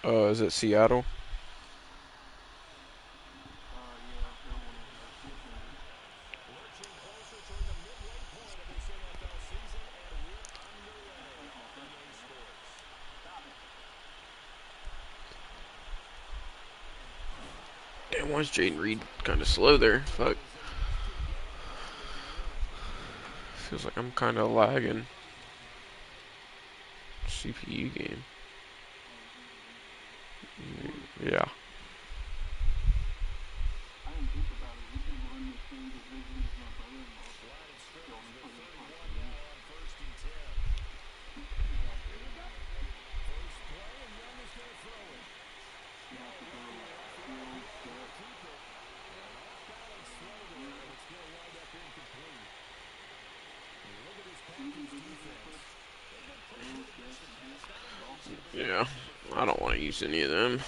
Is it Seattle? Damn, why is Jaden Reed kind of slow there? Fuck. Feels like I'm kind of lagging. CPU game. Yeah. Yeah. I don't want to use any of them.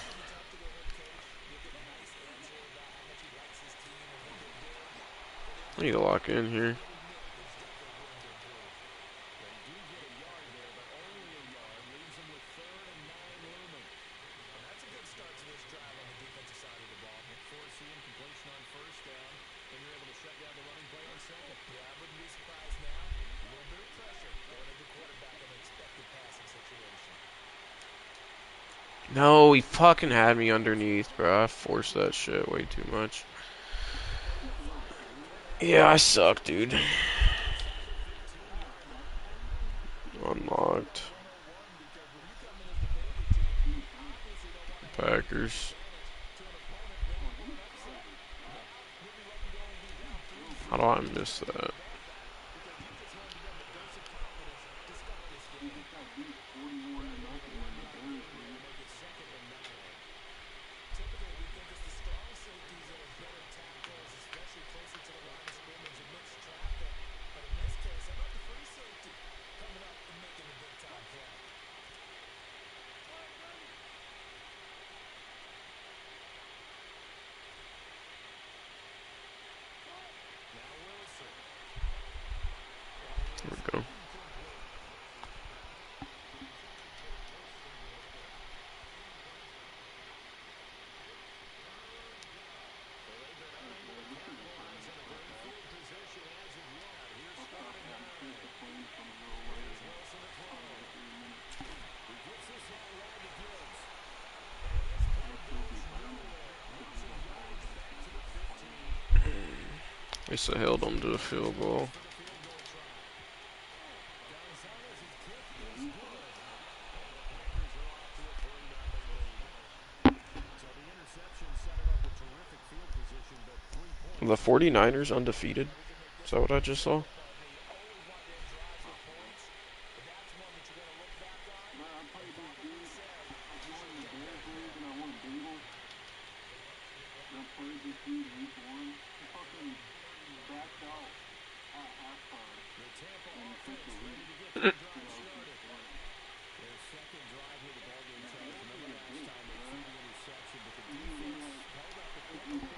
I need to lock in here. No, he fucking had me underneath, bro. I forced that shit way too much. Yeah, I suck, dude. Unlocked. Packers. How do I miss that? There we go. At least I held him to the field goal. The 49ers undefeated? Is that what I just saw?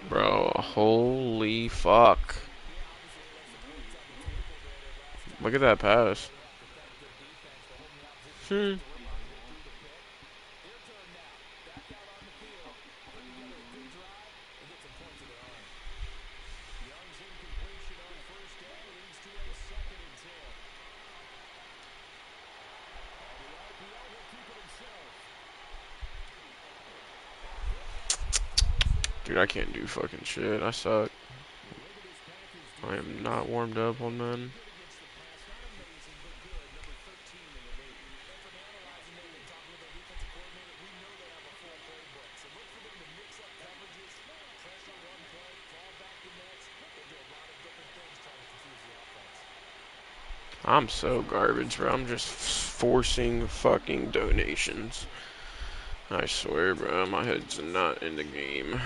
Bro, holy fuck. Look at that pass. Hmm. Dude, I can't do fucking shit. I suck. I am not warmed up on none. I'm so garbage, bro. I'm just forcing fucking donations. I swear, bro. My head's not in the game.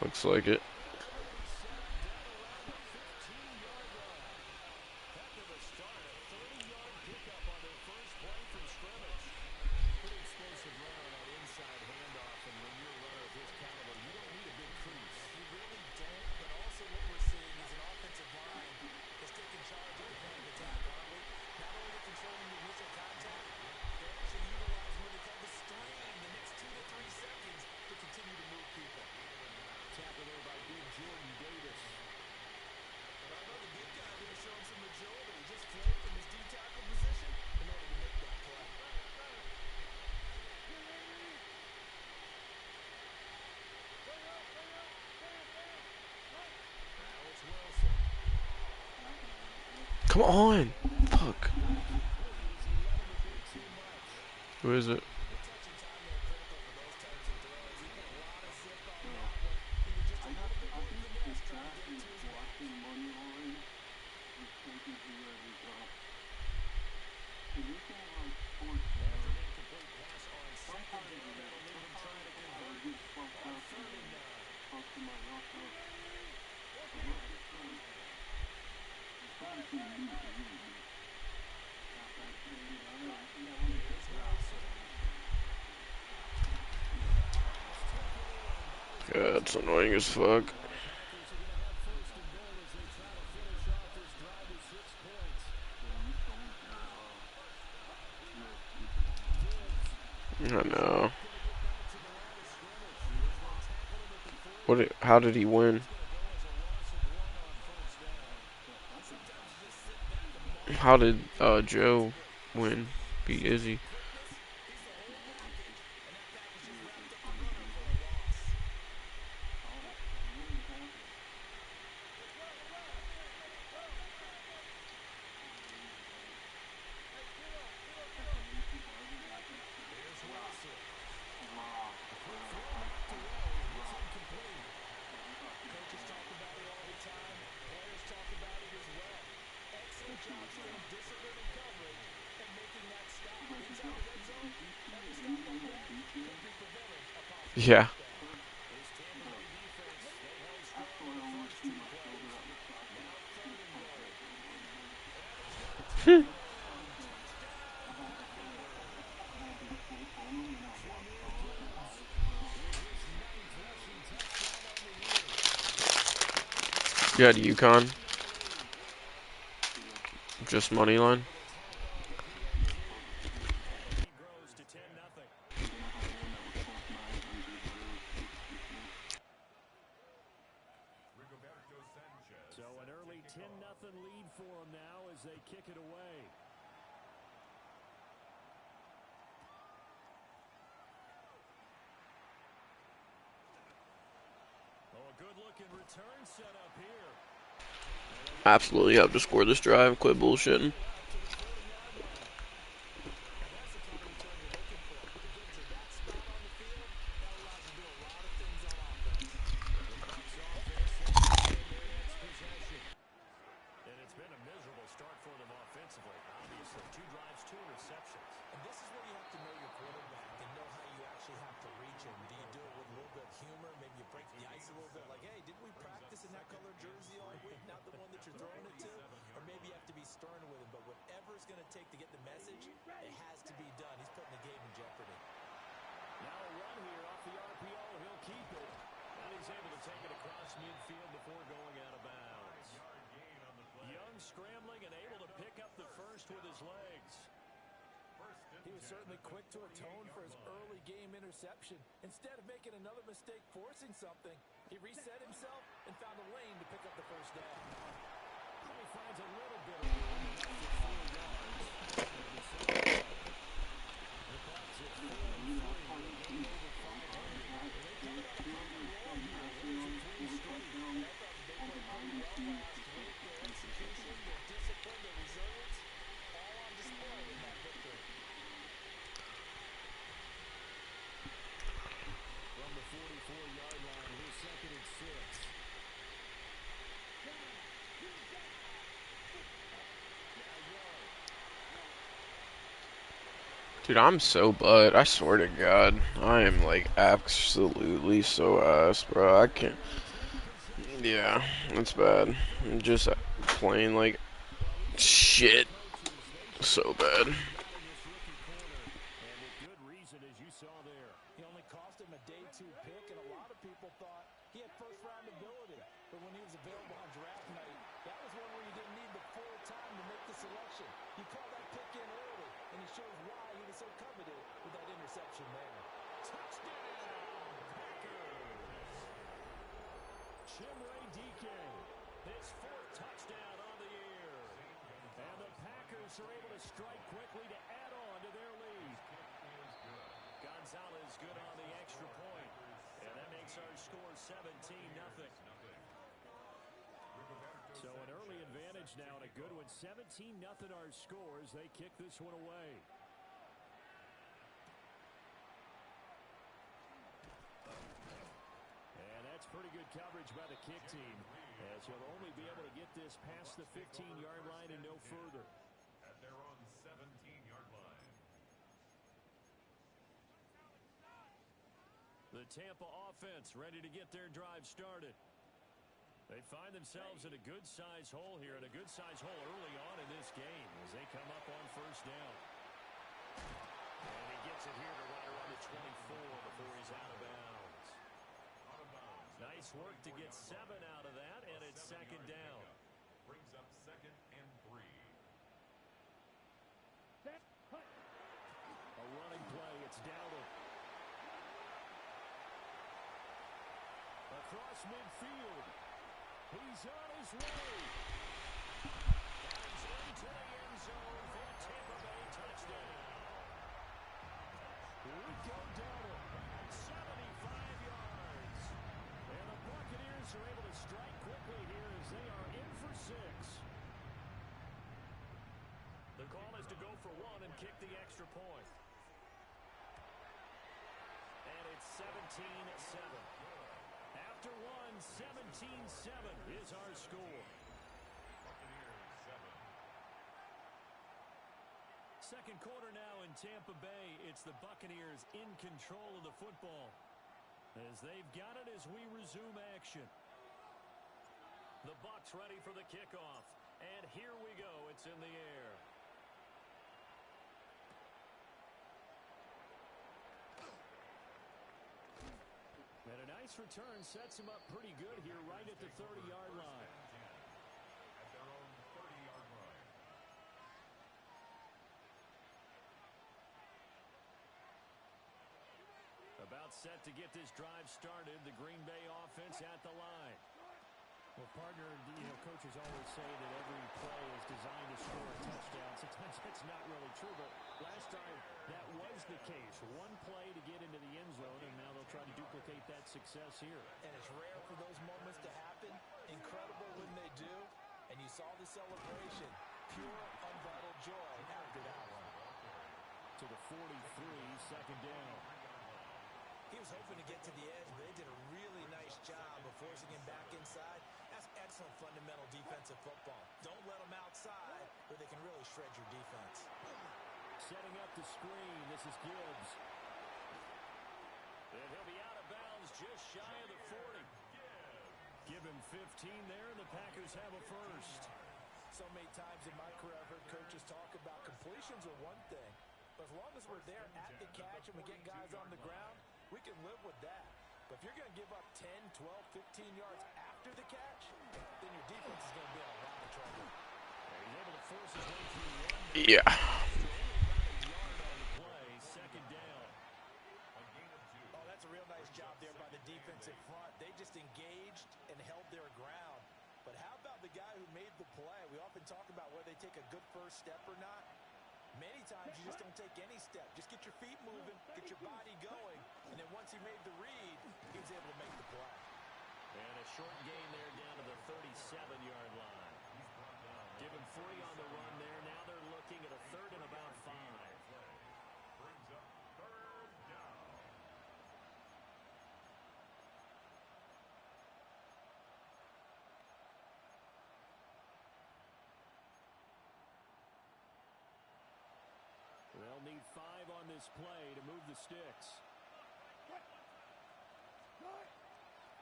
Looks like it. Come on. Fuck. Who is it? God, it's annoying as fuck. I know. How did he win? How did Joe win? Beat Izzy? Yeah. You had UConn. Just money line. So an early 10-0 lead for them now as they kick it away. Oh, a good-looking return set up here. Absolutely have to score this drive. Quit bullshitting. And it's been a miserable start for them offensively. Obviously, 2 drives, 2 interceptions. And this is where you have to know your quarterback and know how you actually have to reach him. Do you do it with a little bit of humor? Maybe you break the ice a little bit like, hey, didn't we practice in that color jersey all week? Not the one that you're throwing it to? Or maybe you have to be stern with him. But whatever it's going to take to get the message, it has to be done. He's putting the game in jeopardy. Now a run here off the RPO. He'll keep it. And he's able to take it across midfield before going out of bounds. Young scrambling and able to pick up the first with his legs. He was certainly quick to atone for his early game interception. Instead of making another mistake forcing something, he reset himself and found a lane to pick up the first down. He finds a little bit of room and makes it 4 yards. The clock's at 4-3. A game over 500. They're coming on a pretty good roll here. Winners of 3 straight. And I thought that they played pretty well last week. Their execution, their discipline, their resilience, all on display in that victory. From the 44-yard line, here's 2nd and 6. Dude, I'm so butt. I swear to God. I am like absolutely so ass, bro. I can't. Yeah, that's bad. I'm just playing like shit. So bad. And with good reason, as you saw there. He only cost him a day 2 pick, and a lot of people thought he had first-round ability. But when he was available on draft night, that was one where you didn't need the full time to make the selection. You called that pick in early, and he shows why he was so coveted with that interception there. Touchdown, Packers! Chimray Dike, his 4th touchdown on the year. And the Packers are able to strike quickly to add on to their lead. Gonzalez good on the extra point. And that makes our score 17-0. So an early advantage advantage now, and a good one. 17-0 our scores. They kick this one away. And that's pretty good coverage by the kick team, as he'll only be able to get this past the 15-yard line and no further. At their own 17-yard line. The Tampa offense ready to get their drive started. They find themselves in a good-sized hole here, and a good-sized hole early on in this game as they come up on first down. And he gets it here to right around the 24 before he's out of bounds. Nice work to get 7 out of that, and it's second down. Brings up 2nd and 3. A running play, it's Dowdle. Across midfield. He's on his way. Dives into the end zone for a Tampa Bay touchdown. Rico Dowdle, 75 yards. And the Buccaneers are able to strike quickly here as they are in for 6. The call is to go for 1 and kick the extra point. And it's 17-7. After 17-7 is our score. Buccaneers 7. Second quarter now in Tampa Bay. It's the Buccaneers in control of the football as they've got it as we resume action. The Bucs ready for the kickoff. And here we go. It's in the air. And a nice return sets him up pretty good here right at the 30-yard line. At their own 30-yard line. About set to get this drive started. The Green Bay offense at the line. Well, partner, coaches always say that every play is designed to score a touchdown. Sometimes that's not really true, but last time that was the case. One play to get into the end zone, and now they'll try to duplicate that success here. And it's rare for those moments to happen. Incredible when they do. And you saw the celebration. Pure, unbridled joy after that one. To the 43, second down. He was hoping to get to the edge, but they did a really nice job of forcing him back inside. That's excellent fundamental defensive football. Don't let them outside where they can really shred your defense. Setting up the screen. This is Gibbs. And he'll be out of bounds just shy of the 40. Give him 15 there, and the Packers have a first. So many times in my career, I've heard coaches talk about completions are one thing. But as long as we're there at the catch and we get guys on the ground, we can live with that. But if you're going to give up 10, 12, 15 yards after the catch, then your defense is going to be in a lot of trouble. He's able to force his way through one. Yeah. Second down. Oh, that's a real nice job there by the defensive front. They just engaged and held their ground. But how about the guy who made the play? We often talk about whether they take a good first step or not. Many times you just don't take any step. Just get your feet moving, get your body going, and then once he made the read, he was able to make the play. And a short gain there down to the 37-yard line. Give him 40 on the run there. Now they're looking at a third and about 5. Brings up 3rd down. They'll need 5 on this play to move the sticks.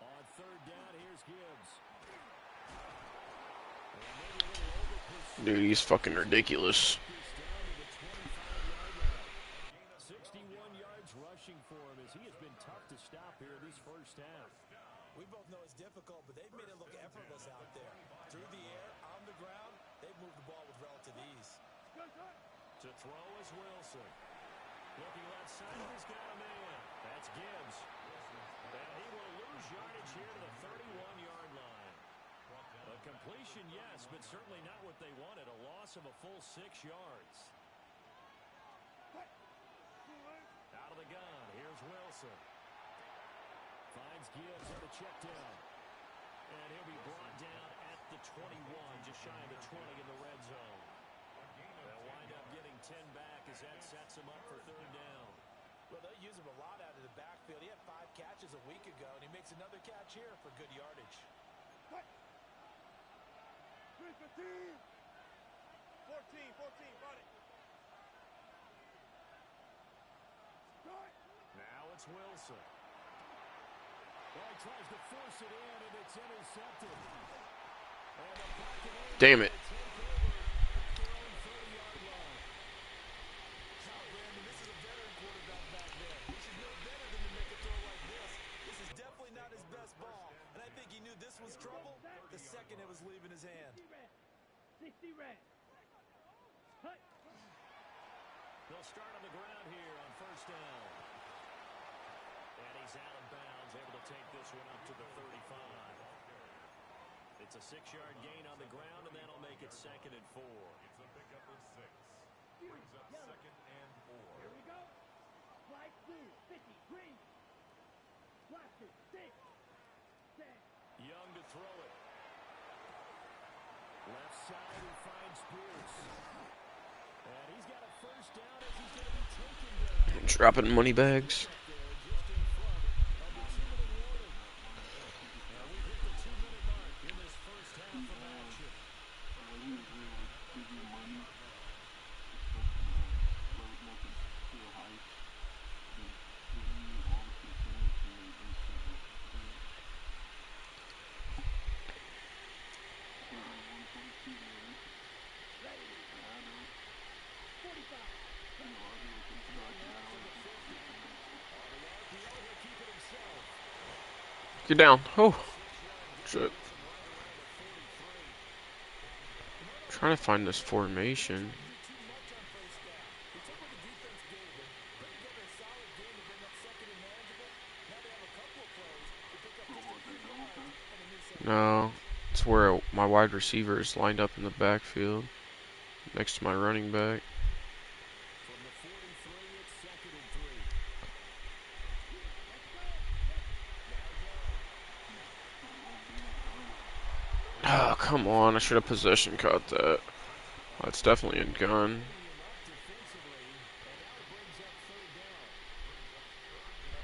On third down, here's Gibbs. Dude, he's fucking ridiculous. 61 yards rushing for him as he has been tough to stop here this first half. We both know it's difficult, but they've made it look effortless out there. Through the air, on the ground, they've moved the ball with relative ease. To throw is Wilson. Looking left side, he's got a man. That's Gibbs. And he will lose yardage here to the 31-yard line. A completion, yes, but certainly not what they wanted. A loss of a full 6 yards. Out of the gun, here's Wilson. Finds Gibbs on the check down. And he'll be brought down at the the 21, just shy of the 20 in the red zone. They'll wind up getting 10 back as that sets them up for third down. Well, they'll use him a lot out of the backfield. He had 5 catches a week ago, and he makes another catch here for good yardage. 315. 14, run it. Now it's Wilson. Well, he tries to force it in, and it's intercepted. And the Buccaneers Damn it. take over at their own 30-yard line. Oh, Brandon, this is a veteran quarterback back there. He should know better than to make a throw like this. This is definitely not his best ball, and I think he knew this was trouble the second it was leaving his hand. 60 red. They'll start on the ground here on first down. And he's out of bounds, able to take this one up to the 35. It's a 6-yard gain on the ground, and that'll make it 2nd and 4. It's a pickup of 6. Brings up 2nd and 4. Here we go. Flag blue, 50, green. Blaster, 6. 10. Young to throw it. Left side, he finds Pierce. And he's got a first down as he's going to be taken down. Dropping money bags. There, just in front of the 2-minute warning. Now we've hit the 2-minute mark in this first half of action. Get down. Oh. Shit. Trying to find this formation. No. It's where my wide receiver is lined up in the backfield. Next to my running back. From the 43, it's 2nd and 3. Oh, come on. I should have possession caught that. That's definitely a gun.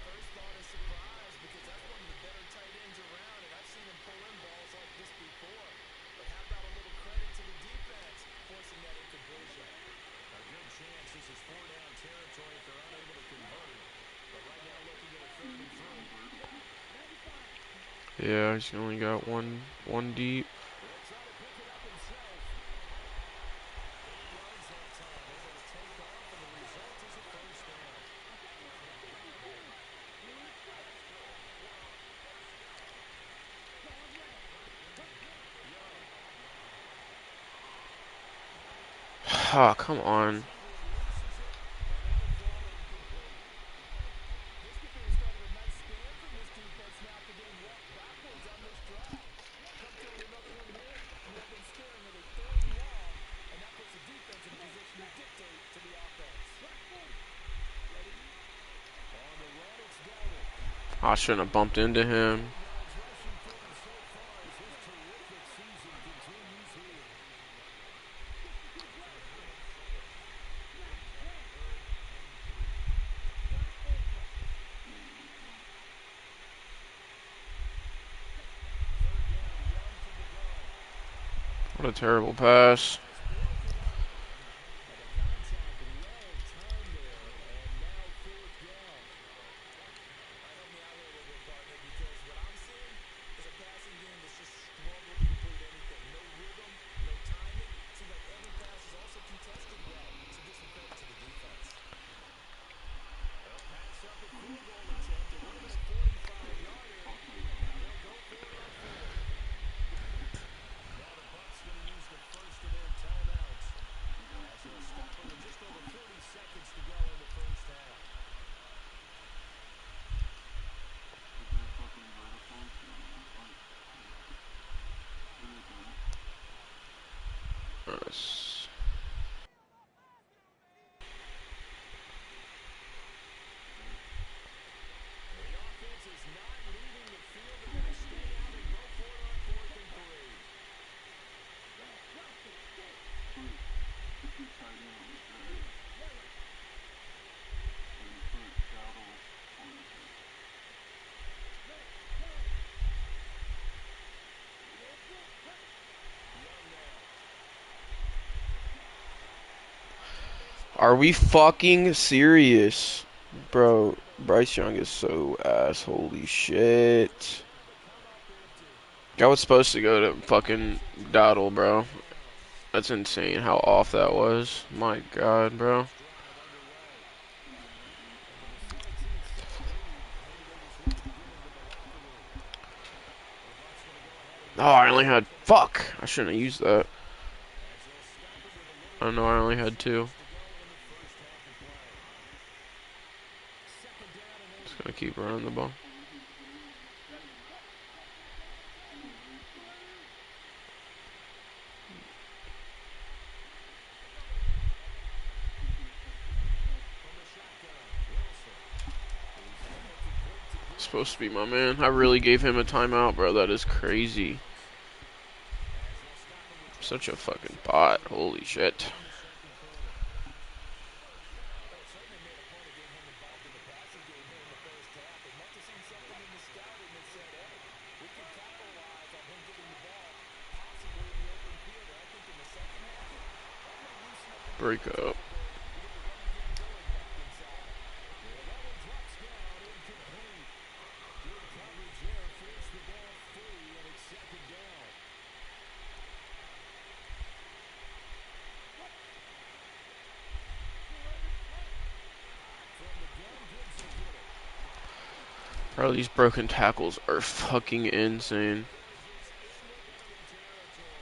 First thought is surprise because that's one of the better tight ends around, and I've seen him pull in balls like this before. But how about a little credit to the defense forcing that incompletion? A good chance this is 4-down territory if they're unable to convert it. But right now looking at a 3rd and 3. Yeah, he's only got one deep. He'll try to pick it up himself. 8 yards that time, able to take off, and the result is a first down. Oh, come on. This could be the start of a nice stand from this defense now after getting walked backwards on this drive. Come through with another one here, you have them staring at a 3rd and long, and that puts the defense in a position to dictate to the offense. On the run, it's Dalton. I shouldn't have bumped into him. Yards rushing for him so far as his terrific season continues here. What a terrible pass. Nice. The offense is not leaving the field. They're going to stay out and go for it on 4th and 3. Are we fucking serious? Bro, Bryce Young is so ass. Holy shit. I was supposed to go to fucking Dawdle, bro. That's insane how off that was. My god, bro. Oh, I only had... Fuck! I shouldn't have used that. I don't know, I only had two. Just gonna keep running the ball. Supposed to be my man. I really gave him a timeout, bro. That is crazy. Such a fucking bot. Holy shit. Certainly made a point of getting him involved in the passing game here in the first half. They must have seen something in the scouting that said, hey, we can capitalize on him getting the ball possibly in the open field. And I think in the second half, that may loosen up the Break defense a up. little bit to get the running game going back inside. Yeah, that one drops down incomplete. Good coverage there. Forced the ball free, and it's second down. From the gun, Gibbs will get it. Bro, these broken tackles are fucking insane. It's into enemy territory. Now the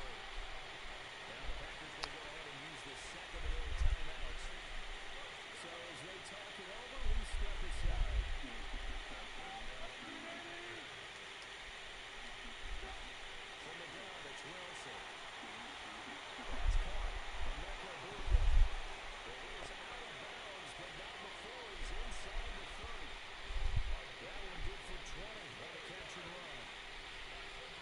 Packers will go ahead and use the second of their timeouts. So as they talk it over, we step aside. From the gun, it's Wilson. That's caught. Emeka Buka. It is out of bounds, but not before he's inside the 30. That one good for 20 on the catch and run.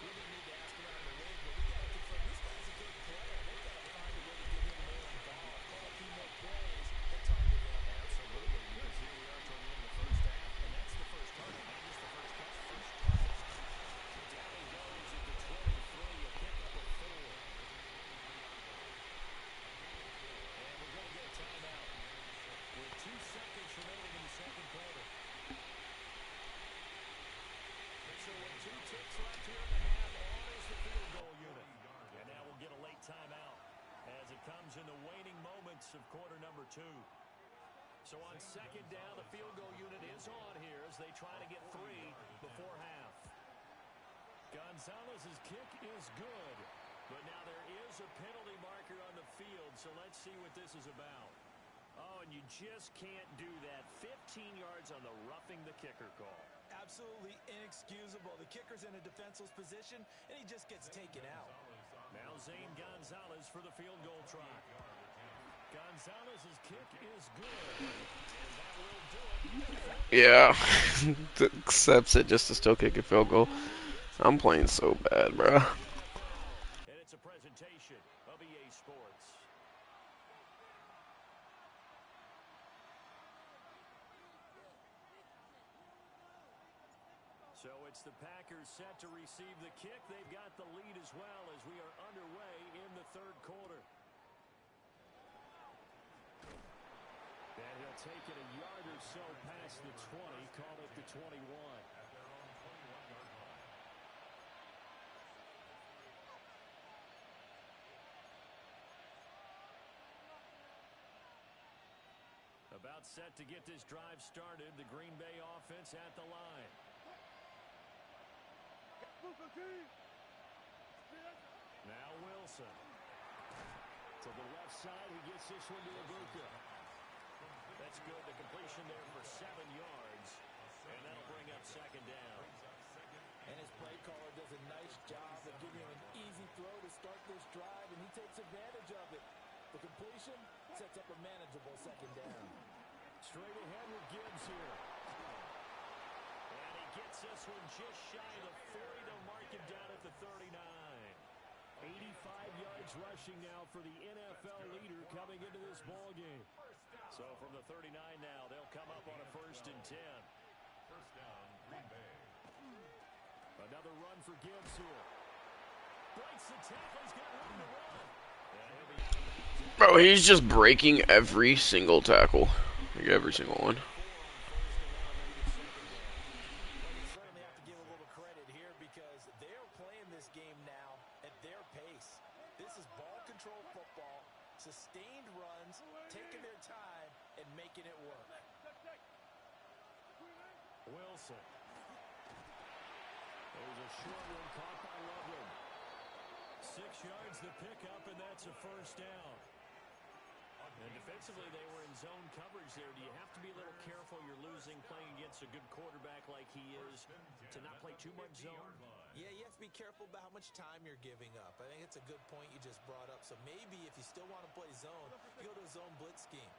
We didn't need to ask around the league, but we got to confirm this guy's a good player. They've got to find a way to get him more involved. Call a few more plays and target him. Absolutely, because here we are toward the end of the first half, and that's the first target, not just the first catch, first target. Down he goes at the 23, a pickup of 4. And we're going to get a timeout with 2 seconds remaining in the second quarter. So with 2 ticks left here in the half, on is the field goal unit. And now we'll get a late timeout as it comes in the waning moments of quarter number 2. So on second down, the field goal unit is on here as they try to get 3 before half. Gonzalez's kick is good, but now there is a penalty marker on the field, so let's see what this is about. Oh, and you just can't do that. 15 yards on the roughing the kicker call. Absolutely inexcusable. The kicker's in a defenseless position, and he just gets taken out. Now Zane Gonzalez for the field goal try. Gonzalez's kick is good, and that will do it. Yeah. Accepts it just to still kick a field goal. I'm playing so bad, bro. NFL, and it's a presentation of EA Sports. So it's the Packers set to receive the kick. They've got the lead as well as we are underway in the third quarter. And he'll take it a yard or so past the 20, call it the 21. About set to get this drive started. The Green Bay offense at the line. Now Wilson. To the left side, he gets this one to Ibuka. That's good. The completion there for 7 yards. And that'll bring up second down. And his play caller does a nice job of giving him an easy throw to start this drive, and he takes advantage of it. The completion sets up a manageable second down. Straight ahead with Gibbs here. And he gets this one just shy of the 40 to mark him down at the 39. 85 yards rushing now for the NFL leader coming into this ball game. So from the 39 now, they'll come up on a 1st and 10. First down, Green Bay. Another run for Gibbs here. Breaks the tackle. He's got room to run. Bro, he's just breaking every single tackle. Like every single one. 4 on first and now make it second down. Well, you certainly have to give a little credit here because they're playing this game now at their pace. This is ball control football, sustained runs, taking their time, and making it work. Wilson. There's a short one caught by Loveland. 6 yards the pickup, and that's a first down. And defensively, they were in zone coverage there. Do you have to be a little careful? You're losing playing against a good quarterback like he is to not play too much zone? Yeah, you have to be careful about how much time you're giving up. I think it's a good point you just brought up. So maybe if you still want to play zone, you go to a zone blitz scheme.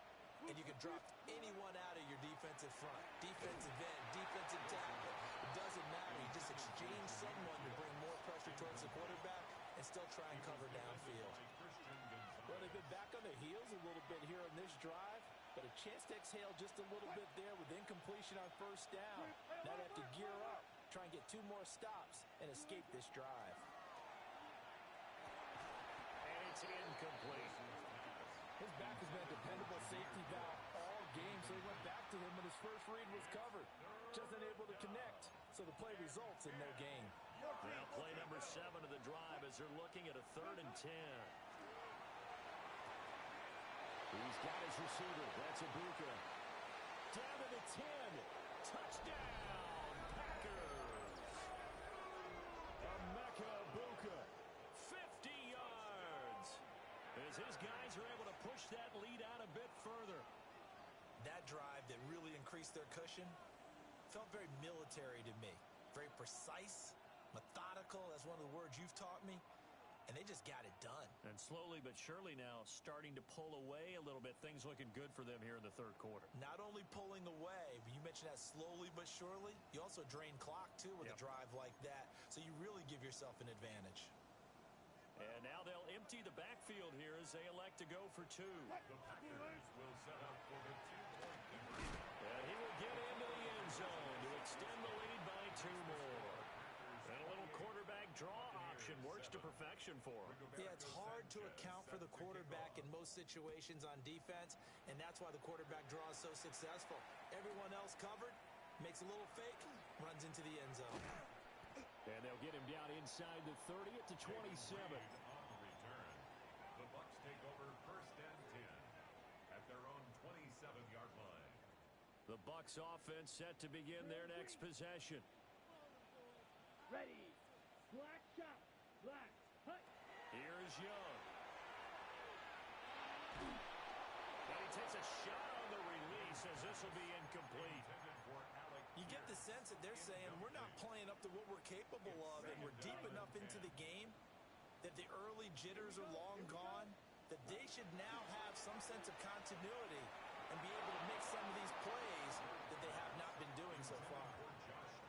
And you can drop anyone out of your defensive front. Defensive end, defensive tackle. It doesn't matter. You just exchange someone to bring more pressure towards the quarterback and still try and cover downfield. Well, they've been back on their heels a little bit here on this drive, but a chance to exhale just a little bit there with incompletion on first down. Now they have to gear up, try and get 2 more stops, and escape this drive. And it's incomplete. His back has been a dependable safety valve all game, so he went back to him, and his first read was covered. Just unable to connect, so the play results in no gain. Now play number 7 of the drive as they're looking at a 3rd and 10. He's got his receiver. That's Ibuka. Down to the 10. Touchdown, Packers. Emeka Ibuka. 50 yards. As his guys are able to push that lead out a bit further. That drive that really increased their cushion felt very military to me. Very precise, methodical. That's one of the words you've taught me. And they just got it done. And slowly but surely now starting to pull away a little bit. Things looking good for them here in the 3rd quarter. Not only pulling away, but you mentioned that slowly but surely. You also drain clock, too, with a drive like that. So you really give yourself an advantage. And now they'll empty the backfield here as they elect to go for 2. The Packers will set up for the 2-point conversion. And he will get into the end zone to extend the lead by 2 more. And a little quarterback draw option works to perfection for him. Yeah, it's hard to account for the quarterback in most situations on defense, and that's why the quarterback draw is so successful. Everyone else covered, makes a little fake, runs into the end zone. And they'll get him down inside the 30 at the 27. On the return, the Bucs take over 1st and 10 at their own 27-yard line. The Bucs offense set to begin their next possession. Ready. Black shot. Black. Hut. Here's Young. And he takes a shot on the release as this will be incomplete. You get the sense that they're saying we're not playing up to what we're capable of, and we're deep enough into the game that the early jitters are long gone, that they should now have some sense of continuity and be able to make some of these plays that they have not been doing so far.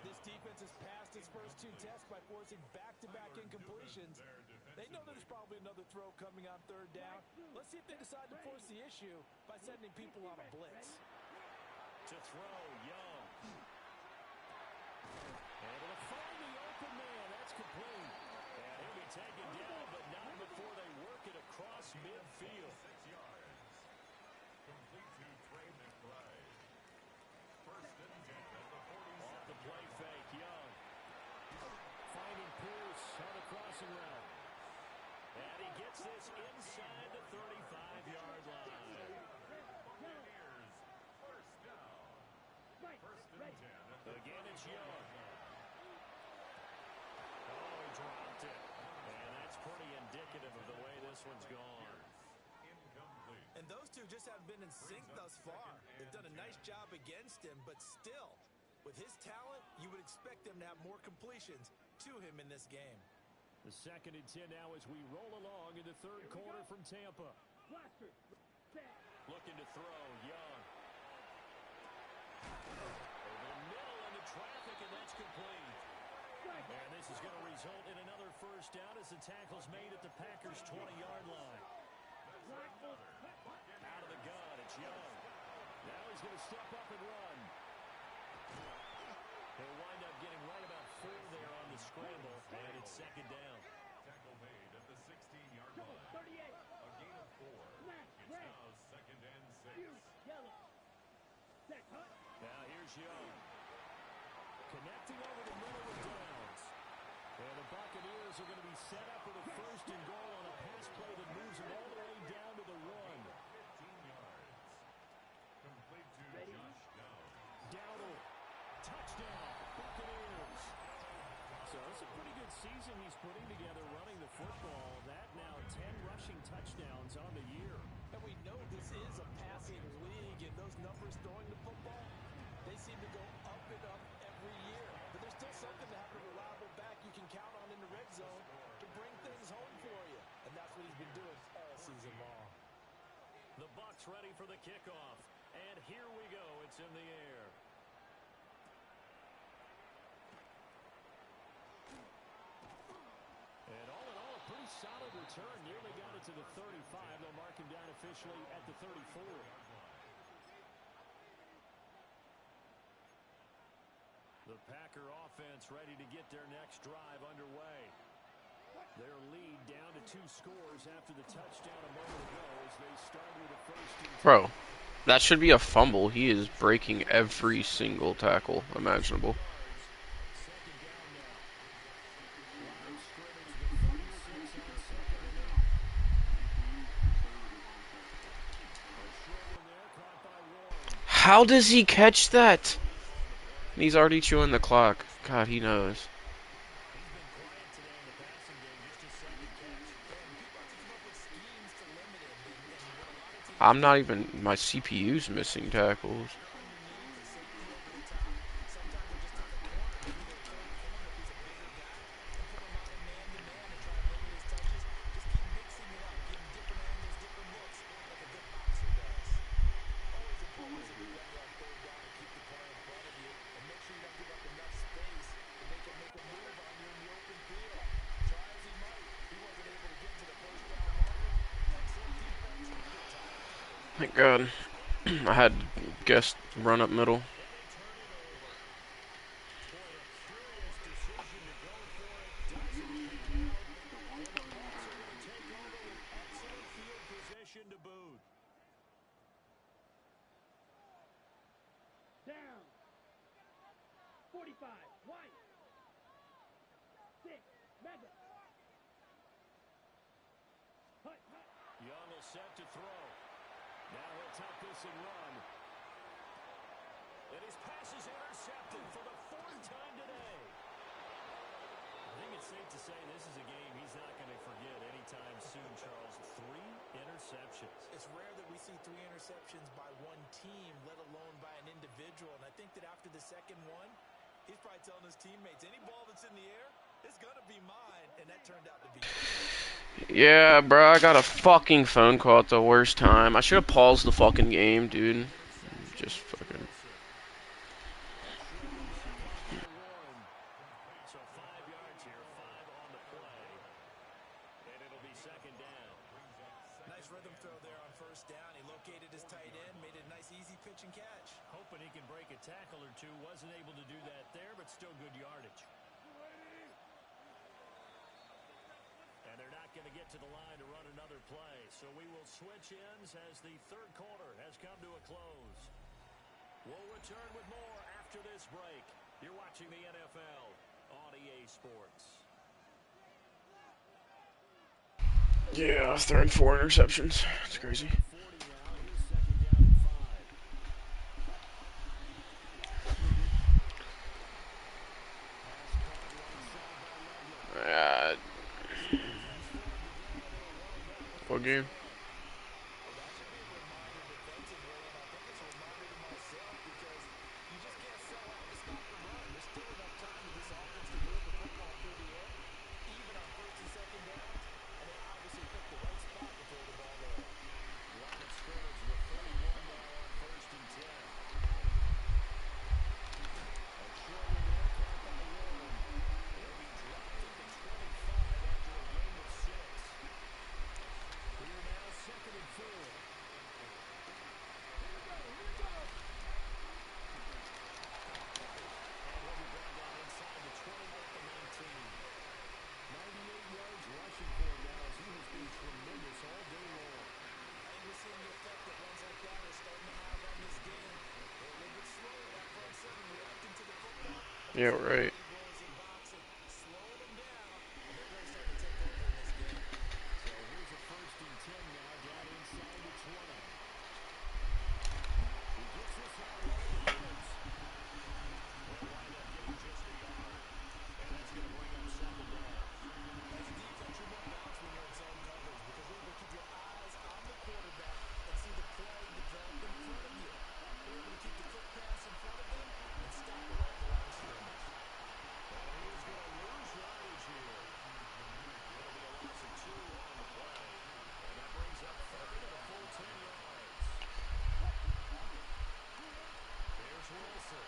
This defense has passed its first 2 tests by forcing back-to-back incompletions. They know there's probably another throw coming on 3rd down. Let's see if they decide to force the issue by sending people on a blitz. To throw, Young. Able to find the open man. That's complete. And he'll be taken down, but not before they work it across midfield. 6 yards. Complete to Trey McBride. 1st and 10 at the 47. Off the play fake, Young. Finding Pierce on the crossing route. And he gets this inside the 35-yard line. Buccaneers, 1st down. 1st and 10 at the Again, it's Young. Oh, he dropped it. And that's pretty indicative of the way this one's gone. incomplete. And those two just haven't been in sync thus far. They've done a nice job against him, but still, with his talent, you would expect them to have more completions to him in this game. The 2nd and 10 now as we roll along in the 3rd quarter from Tampa. Blaster. Set. Looking to throw, Young. Over the middle into traffic, and that's complete. And this is going to result in another first down as the tackle's made at the Packers' 20-yard line. Out of the gun, it's Young. Now he's going to step up and run. He'll wind up getting right about 4 there on the scramble, and it's 2nd down. Tackle made at the 16-yard line. 38. Here's Young. Connecting over the middle with Downs. And the Buccaneers are going to be set up with a first and goal on a pass play that moves them all the way down to the 1. 15 yards. Complete to Josh Downs. Dowdle. Touchdown. Buccaneers. So it's a pretty good season he's putting together running the football. That now 10 rushing touchdowns on the year. And we know this is a passing league, and those numbers throwing the football, they seem to go up and up every year. But there's still something to have a reliable back you can count on in the red zone to bring things home for you. And that's what he's been doing all season long. The Bucs ready for the kickoff. And here we go. It's in the air. And all in all, a pretty solid return. Nearly got it to the 35. They'll mark him down officially at the 34. The Packer offense ready to get their next drive underway. Their lead down to 2 scores after the touchdown a moment ago as they start with a first and 10. Bro, that should be a fumble. He is breaking every single tackle imaginable. Second down now. Line of scrimmage, the 36 on second and 8. A short one there, caught by Warren. How does he catch that? He's already chewing the clock. God, he knows. He's been quiet today in the passing game, just his second catch. And people have to come up with schemes to limit him. And what a lot of teams I'm not even, my CPU's missing tackles. underneath a safety over the top. Sometimes they'll just take a corner, maybe their third corner if he's a bigger guy, and put him out in man-to-man to try and limit his touches. Just keep mixing it up, give him different angles, different looks, like a good boxer does. Always important as a defender on third down to keep the player in front of you and make sure you don't give up enough space to make him make a move on you in the open field. Try as he might, he wasn't able to get to the first down marker. Excellent defense, good time. Thank God. I had guessed run up middle. And they turn it over. Boy, a curious decision to go for it. Doesn't pan out. And the Bucs are going to take over with excellent field position to boot. Down. 45. White. 6. Mega. Hut. Young will set to throw. Now he'll tuck this and run. And his pass is intercepted for the 4th time today. I think it's safe to say this is a game he's not going to forget anytime soon, Charles. 3 interceptions. It's rare that we see 3 interceptions by one team, let alone by an individual. And I think that after the second one, he's probably telling his teammates, any ball that's in the air is going to be mine. And that turned out to be Yeah, bro, I got a fucking phone call at the worst time. I should have paused the fucking game, dude. Just fucking. So 5 yards here, 5 on the play. And it'll be second down. nice rhythm throw there on first down. He located his tight end, made it a nice easy pitch and catch. Hoping he can break a tackle or two. Wasn't able to do that there, but still good yardage. And they're not going to get to the line to run another play. So we will switch ends as the third quarter has come to a close. We'll return with more after this break. You're watching the NFL on EA Sports. Yeah, I was throwing 4 interceptions. It's crazy. 40 now. Here's second down and 5. Pass caught right side by Ludwig. What game? That should be a reminder defensively, and I think it's a reminder to myself because you just can't sell out to stop the run. There's still enough time for this offense to move the football through the air, even on first and second downs, and they obviously picked the right spot to throw the ball there. Line of scrimmage, the 31 now on first and 10. A short one there, caught by Warren. He'll be dropped at the 25 after a gain of 6. Here now Yeah, It's like the right. big boys in boxing, slowing them down, and they're going to start to take over in this game. So here's a 1st and 10 now, down inside the 20. He gets this out right at Fields. They'll wind up getting just a yard. And that's going to bring up 2nd down. As a defense, you're more balanced when you're in zone coverage because you're able to keep your eyes on the quarterback and see the play develop in front of you. You're able to keep the quick pass in front of them and stop it right at the line of scrimmage. And he is going to lose yardage here. It'll be a loss of 2 on the play. And that brings up 3rd and a full 10 yards. Here's Wilson.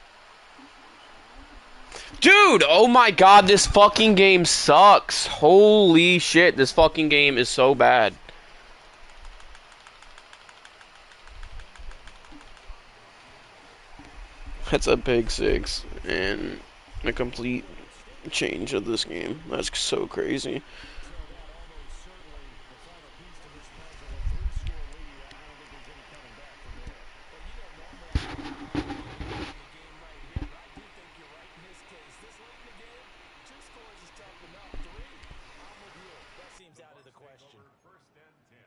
Dude, oh my god, this fucking game sucks. Holy shit, this fucking game is so bad. That's a big 6 and a complete change of this game. That's so crazy. So that almost certainly the final piece to this puzzle. A 3-score lead. I don't think there's any coming back from there. Well, you know, normally I would agree with you if you were in the game right here, but I do think you're right in this case. This late in the game, 2 scores is tough enough. 3, I'm with you. That seems out of the question. Over 1st and 10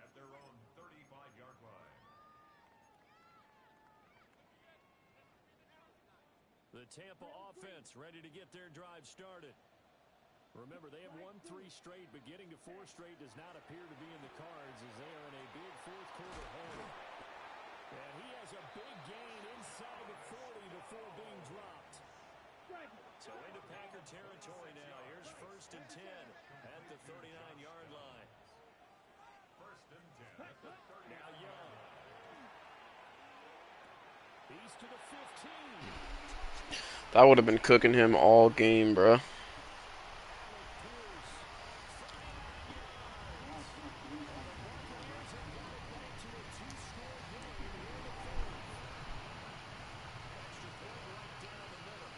at their own 35-yard line. The Tampa offense ready to get their drive started. Remember, they have won 3 straight, but getting to 4 straight does not appear to be in the cards as they are in a big 4th quarter hole. And he has a big gain inside the 40 before being dropped. So into Packer territory now. Here's 1st and 10 at the 39-yard line. 1st and 10 at the 30. Now Young. He's to the 15. That would have been cooking him all game, bruh. Alec Pierce, 39 yards. And the Buccaneers have got it back to a 2-score game here in the 4th. Extra point right down the middle.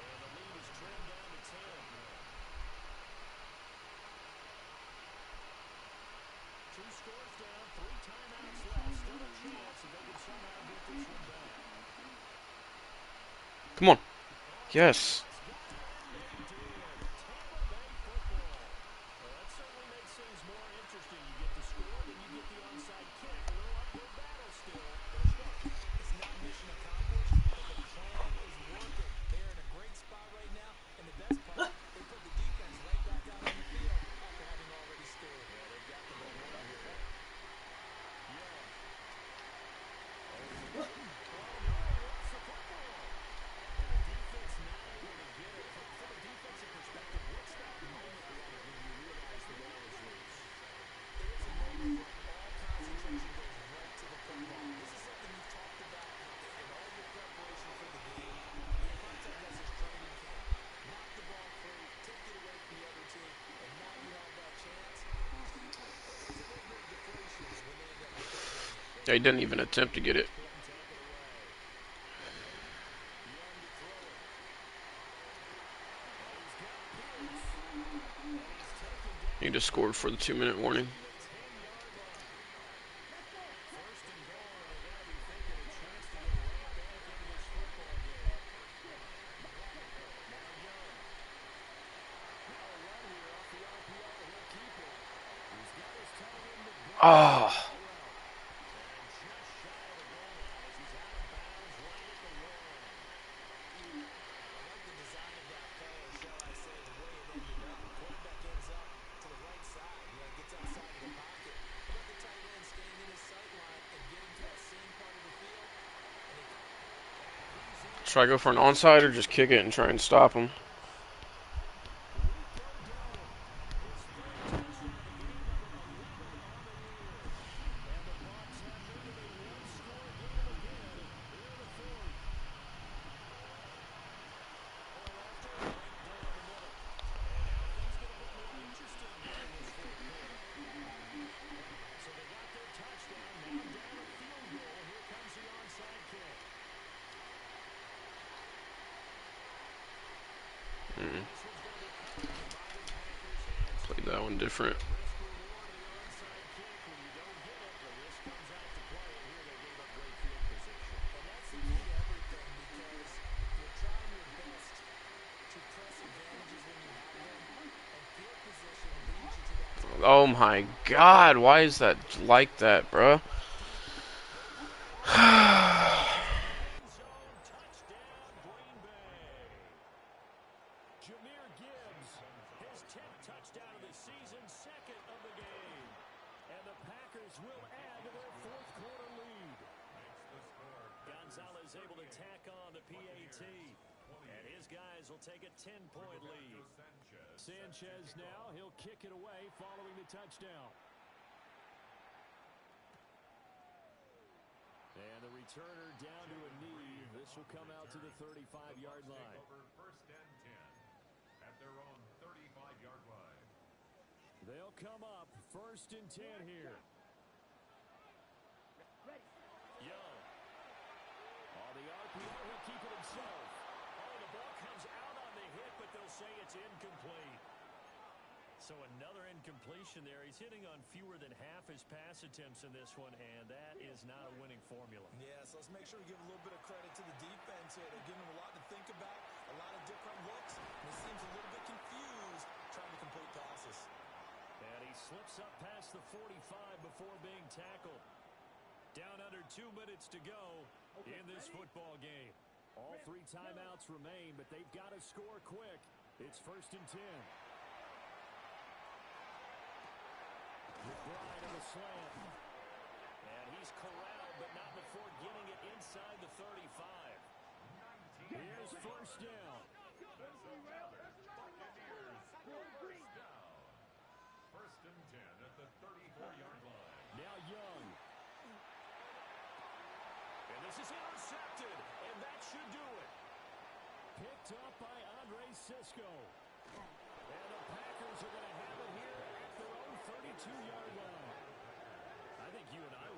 And the lead is trimmed down to 10. 2 scores down, 3 timeouts left. Still a chance if they can somehow get this one back. Come on. Yes. Got it, and they did. Tampa Bay football. Well, that certainly makes things more interesting. You get the score, then you get the onside kick. A little uphill battle still, but look, It's not mission accomplished, but the plan is working. They're in a great spot right now, and the best part, they put the defense right back out on the field after having already scored. Yeah, they've got the momentum here. Young. Oh, no, he lost the football. And the defense not able to get it. From a defensive perspective, what's that moment like when you realize the ball is loose? It is a moment where all concentration goes right to the football. This is something you've talked about in all your preparation for the game. Your concept was this training camp. Knock the ball free, take it away from the other team, and now you have that chance. There's a little bit of deflations when they end up recovering it. They didn't even attempt to get it. Couldn't take it away. Young to throw it. And he's got Pierce. And he's taken He down just scored for the 2-minute warning. the 10-yard line. 1st and goal, and they got to be thinking a chance to get right back into this football game. Now Young. Now a run here off the RPO. He'll keep it. He's got his tongue in the goal line Oh. on the route. And just shy of the goal line as he's out of bounds right at the 1. I like the design of that play, or shall I say the way it ended up. Quarterback ends up to the right side, gets outside of the pocket. How about the tight end staying in his sight line and getting to that same part of the field? And they Should I go for an onside or just kick it and try and stop him? Rico Dowdle, his 3rd touchdown of the game, number 11 on the year. And the Bucs have made it a 1-score game again here in the 4th. going after it right down the middle. And now things get a bit more interesting here in this 4th quarter. So they got their touchdown, now down a field goal. Here comes the onside kick. This one's going to be caught by the Packers hands. Played that one different. Risk reward of the onside kick. When you don't get it, the risk comes out to play. And here they gave up great field position. And that's the key to everything because you're trying your best Oh my god, why is that like that, bro? Zone touchdown, Green Bay. Jahmyr Gibbs, his 10th touchdown of the season, second of the game. And the Packers will add to their fourth quarter lead. Gonzalez able to tack on the PAT. And his guys will take a 10-point lead. Sanchez now, he'll kick it away following the touchdown. And the returner down to a knee. This will come out to the 35-yard line. First and 10 at their own 35-yard line. They'll come up first and 10 here. Young. On the RPO, he'll keep it himself. Oh, the ball comes out on the hit, but they'll say it's incomplete. So another incompletion there. He's hitting on fewer than half his pass attempts in this one, and that is not a winning formula. Yeah, so let's make sure we give a little bit of credit to the defense here. They're giving him a lot to think about, a lot of different looks, and he seems a little bit confused trying to complete passes. And he slips up past the 45 before being tackled. Down under 2 minutes to go in this football game. All 3 timeouts remain, but they've got to score quick. It's first and 10. McBride on the slant. And he's corralled, but not before getting it inside the 35. Here's first down. Buccaneers first down. First and 10 at the 34-yard line. Now Young. And this is intercepted, and that should do it. Picked up by Andre Sisco. And the Packers are going to have it here at their own 32-yard line. I think you and I